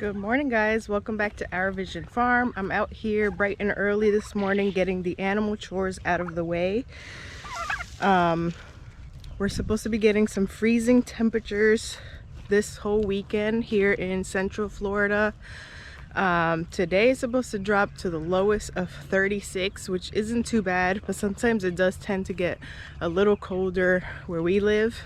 Good morning, guys. Welcome back to Our Vision Farm. I'm out here bright and early this morning getting the animal chores out of the way. We're supposed to be getting some freezing temperatures this whole weekend here in Central Florida. Today is supposed to drop to the lowest of 36, which isn't too bad, but sometimes it does tend to get a little colder where we live.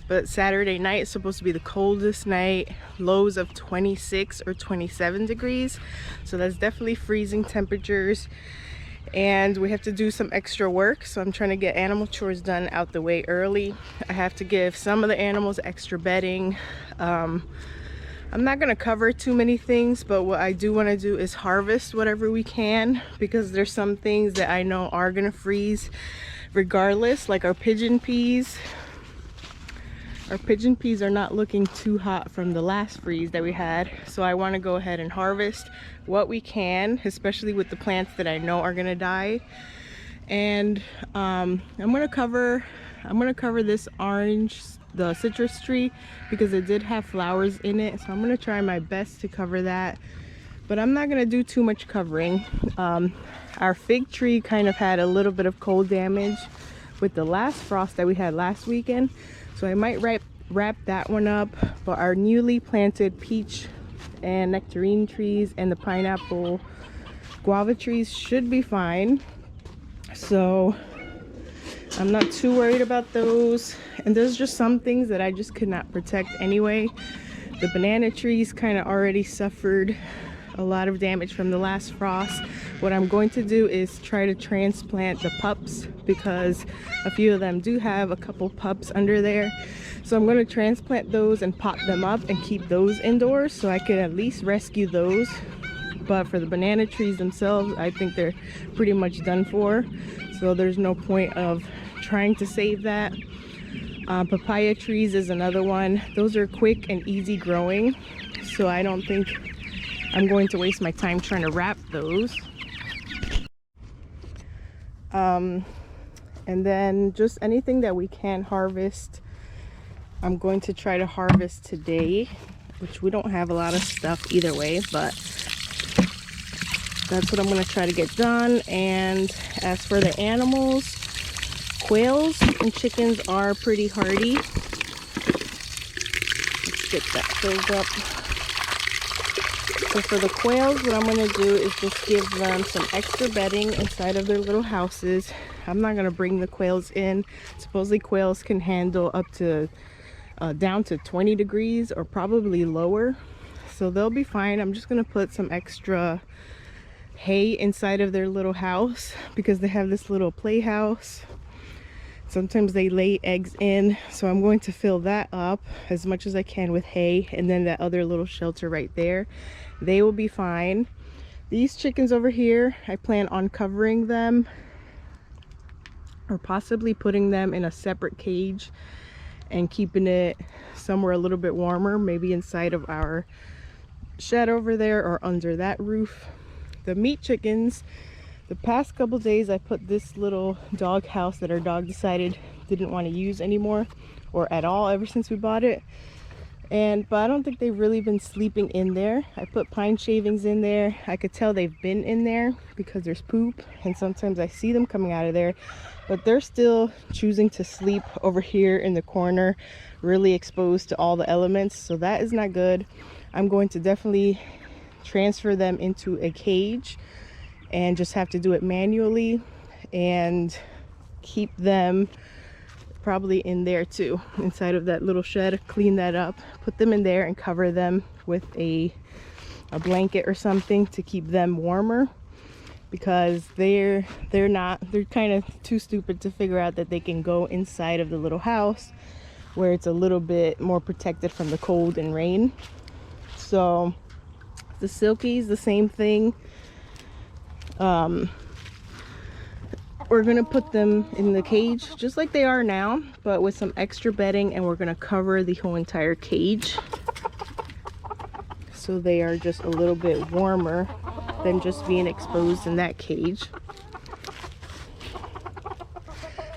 But Saturday night is supposed to be the coldest night, lows of 26 or 27 degrees. So that's definitely freezing temperatures. And we have to do some extra work. So I'm trying to get animal chores done out the way early. I have to give some of the animals extra bedding. I'm not going to cover too many things, but what I do want to do is harvest whatever we can, because there's some things that I know are going to freeze regardless, like our pigeon peas. Our pigeon peas are not looking too hot from the last freeze that we had, so I want to go ahead and harvest what we can, especially with the plants that I know are going to die. And I'm going to cover this orange, the citrus tree, because it did have flowers in it, so I'm going to try my best to cover that, but I'm not going to do too much covering. Our fig tree kind of had a little bit of cold damage with the last frost that we had last weekend, so I might wrap that one up. But our newly planted peach and nectarine trees and the pineapple guava trees should be fine, so I'm not too worried about those. And there's just some things that I just could not protect anyway. The banana trees kind of already suffered a lot of damage from the last frost. What I'm going to do is try to transplant the pups, because a few of them do have a couple pups under there. So I'm going to transplant those and pot them up and keep those indoors so I can at least rescue those. But for the banana trees themselves, I think they're pretty much done for, so there's no point of trying to save that. Papaya trees is another one. Those are quick and easy growing, so I don't think I'm going to waste my time trying to wrap those. And then just anything that we can harvest, I'm going to try to harvest today, which we don't have a lot of stuff either way, but that's what I'm going to try to get done. And as for the animals, quails and chickens are pretty hardy. Let's get that filled up. So for the quails, what I'm going to do is just give them some extra bedding inside of their little houses. I'm not going to bring the quails in. Supposedly quails can handle up to down to 20 degrees or probably lower, so they'll be fine. I'm just going to put some extra hay inside of their little house, because they have this little playhouse. Sometimes they lay eggs in, so I'm going to fill that up as much as I can with hay, and then that other little shelter right there, they will be fine. These chickens over here, I plan on covering them or possibly putting them in a separate cage and keeping it somewhere a little bit warmer, maybe inside of our shed over there or under that roof. The meat chickens, the past couple days I put this little dog house that our dog decided didn't want to use anymore, or at all, ever since we bought it. But I don't think they've really been sleeping in there. I put pine shavings in there. I could tell they've been in there because there's poop, and sometimes I see them coming out of there, but they're still choosing to sleep over here in the corner, really exposed to all the elements, so that is not good. I'm going to definitely transfer them into a cage and just have to do it manually, and keep them probably in there too, inside of that little shed. Clean that up, put them in there and cover them with a blanket or something to keep them warmer, because they're kind of too stupid to figure out that they can go inside of the little house where it's a little bit more protected from the cold and rain. So the silkies, the same thing. We're gonna put them in the cage just like they are now, but with some extra bedding, and we're gonna cover the whole entire cage so they are just a little bit warmer than just being exposed in that cage.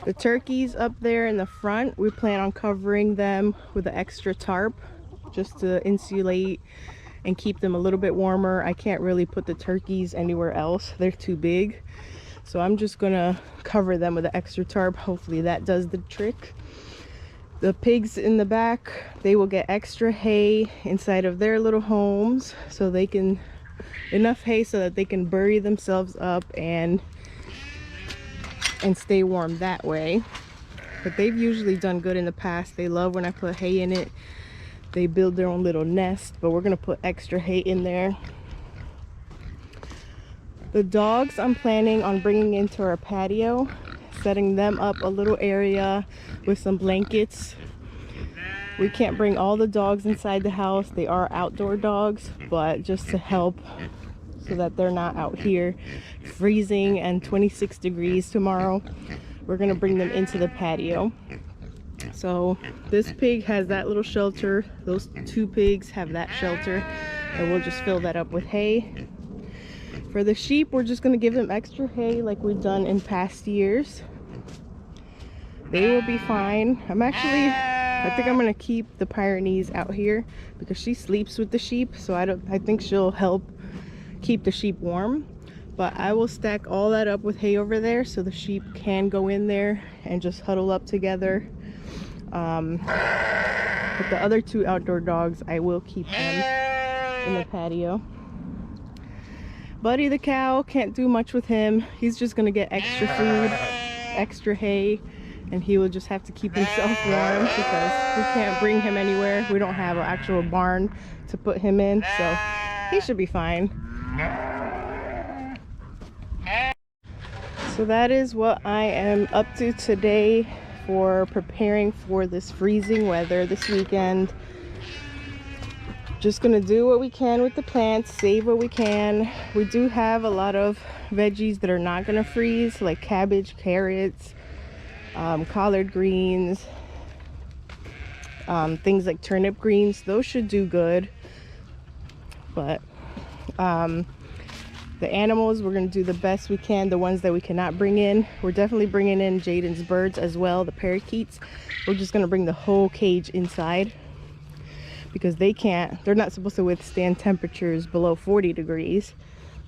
The turkeys up there in the front, we plan on covering them with an extra tarp just to insulate and keep them a little bit warmer. I can't really put the turkeys anywhere else, they're too big. So I'm just gonna cover them with an extra tarp. Hopefully that does the trick. The pigs in the back, they will get extra hay inside of their little homes, so they can, enough hay so that they can bury themselves up and stay warm that way. But they've usually done good in the past. They love when I put hay in it. They build their own little nest, but we're gonna put extra hay in there. The dogs I'm planning on bringing into our patio, setting them up a little area with some blankets. We can't bring all the dogs inside the house. They are outdoor dogs, but just to help so that they're not out here freezing and 26 degrees tomorrow, we're gonna bring them into the patio. So this pig has that little shelter, those two pigs have that shelter, and we'll just fill that up with hay. For the sheep, we're just gonna give them extra hay like we've done in past years. They will be fine. I think I'm gonna keep the Pyrenees out here because she sleeps with the sheep, so I think she'll help keep the sheep warm. But I will stack all that up with hay over there so the sheep can go in there and just huddle up together. But the other two outdoor dogs, I will keep them in the patio. Buddy the cow, can't do much with him. He's just gonna get extra food, extra hay, and he will just have to keep himself warm because we can't bring him anywhere. We don't have an actual barn to put him in, so he should be fine. So that is what I am up to today for preparing for this freezing weather this weekend. Just gonna do what we can with the plants, save what we can. We do have a lot of veggies that are not gonna freeze, like cabbage, carrots, collard greens, things like turnip greens. Those should do good. But the animals, we're going to do the best we can. The ones that we cannot bring in, we're definitely bringing in Jaden's birds as well, the parakeets. We're just going to bring the whole cage inside because they're not supposed to withstand temperatures below 40 degrees.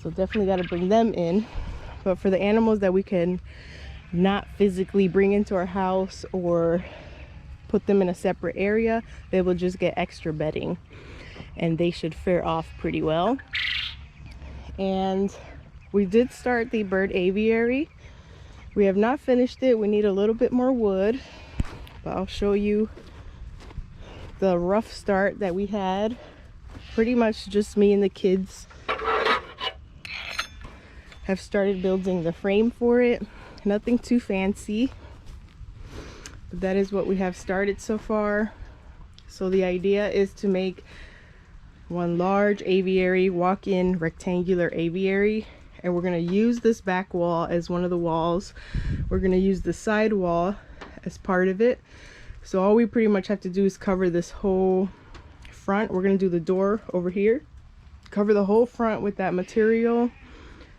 So definitely got to bring them in. But for the animals that we can not physically bring into our house or put them in a separate area, they will just get extra bedding and they should fare off pretty well. And we did start the bird aviary. We have not finished it. We need a little bit more wood, but I'll show you the rough start that we had. Pretty much just me and the kids have started building the frame for it. Nothing too fancy, but that is what we have started so far. So the idea is to make one large aviary, walk-in rectangular aviary, and we're going to use this back wall as one of the walls. We're going to use the side wall as part of it. So all we pretty much have to do is cover this whole front. We're going to do the door over here, cover the whole front with that material,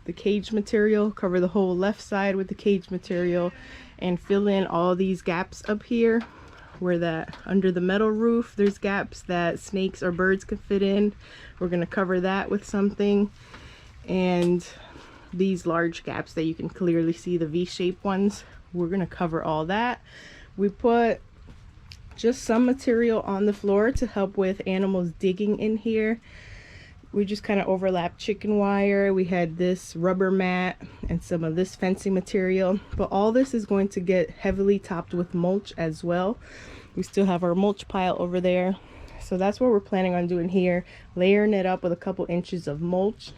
the cage material, cover the whole left side with the cage material, and fill in all these gaps up here where that under the metal roof there's gaps that snakes or birds can fit in. We're going to cover that with something, and these large gaps that you can clearly see, the V-shaped ones, we're going to cover all that. We put just some material on the floor to help with animals digging in here. We just kind of overlapped chicken wire. We had this rubber mat and some of this fencing material, but all this is going to get heavily topped with mulch as well. We still have our mulch pile over there, so that's what we're planning on doing here, layering it up with a couple inches of mulch.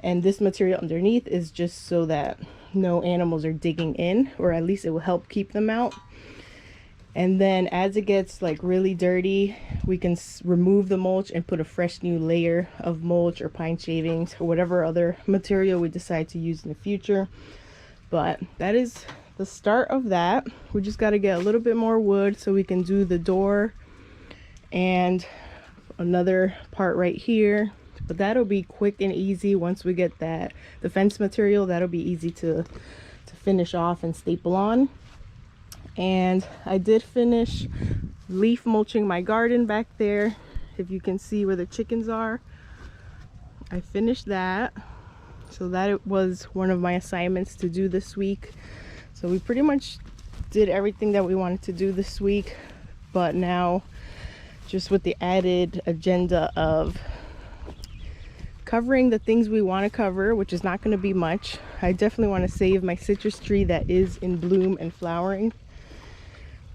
And this material underneath is just so that no animals are digging in, or at least it will help keep them out. And then as it gets like really dirty, we can remove the mulch and put a fresh new layer of mulch or pine shavings or whatever other material we decide to use in the future. But that is the start of that. We just got to get a little bit more wood so we can do the door and another part right here. But that'll be quick and easy once we get that, the fence material. That'll be easy to finish off and staple on. And I did finish leaf mulching my garden back there, if you can see where the chickens are. I finished that. So that was one of my assignments to do this week. So we pretty much did everything that we wanted to do this week, but now just with the added agenda of covering the things we want to cover, which is not going to be much. I definitely want to save my citrus tree that is in bloom and flowering,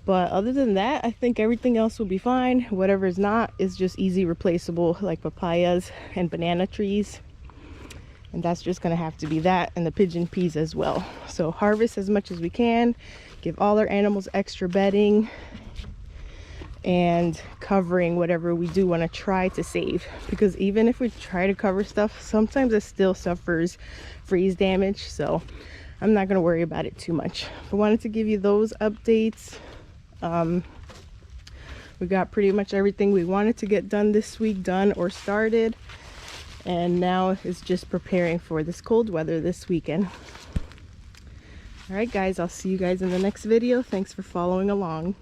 but other than that, I think everything else will be fine. Whatever is not is just easy replaceable, like papayas and banana trees, and that's just going to have to be that, and the pigeon peas as well. So harvest as much as we can, give all our animals extra bedding, and covering whatever we do want to try to save, because even if we try to cover stuff, sometimes it still suffers freeze damage, so I'm not going to worry about it too much. I wanted to give you those updates. We got pretty much everything we wanted to get done this week done or started, and now it's just preparing for this cold weather this weekend. All right guys, I'll see you guys in the next video. Thanks for following along.